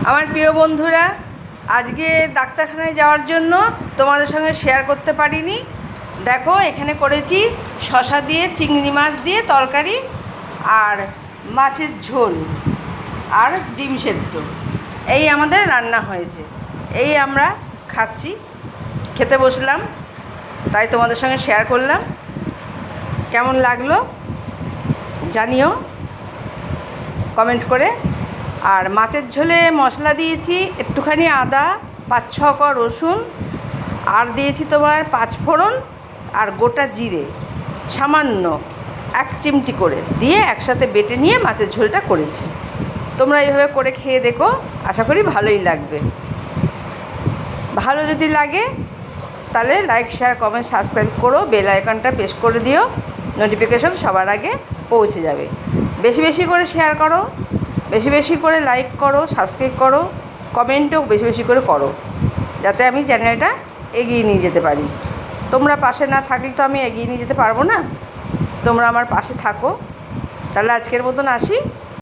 আমার প্রিয় বন্ধুরা, আজকে ডাক্তারখানায় যাওয়ার জন্য তোমাদের সঙ্গে শেয়ার করতে পারিনি। দেখো, এখানে করেছি শসা দিয়ে চিংড়ি মাছ দিয়ে তরকারি আর মাছের ঝোল আর ডিম সেদ্ধ। এই আমাদের রান্না হয়েছে, এই আমরা খাচ্ছি, খেতে বসলাম, তাই তোমাদের সঙ্গে শেয়ার করলাম। কেমন লাগলো জানিও কমেন্ট করে। আর মাছের ঝোলে মশলা দিয়েছি একটুখানি আদা, 5-6 কোয়া রসুন, আর দিয়েছি তোমার 5 ফোড়ন আর গোটা জিরে সামান্য 1 চিমটি করে দিয়ে একসাথে বেটে নিয়ে মাছের ঝোলটা করেছি। তোমরা এইভাবে করে খেয়ে দেখো, আশা করি ভালোই লাগবে। ভালো যদি লাগে তাহলে লাইক, শেয়ার, কমেন্ট, সাবস্ক্রাইব করো, বেল আইকনটা প্রেস করে দিও, নোটিফিকেশন সবার আগে পৌঁছে যাবে। বেশি বেশি করে শেয়ার করো, বেশি বেশি করে লাইক করো, সাবস্ক্রাইব করো, কমেন্টও বেশি বেশি করে করো, যাতে আমি চ্যানেলটা এগিয়ে নিয়ে যেতে পারি। তোমরা পাশে না থাকলে তো আমি এগিয়ে নিয়ে যেতে পারবো না। তোমরা আমার পাশে থাকো। তাহলে আজকের মতন আসি।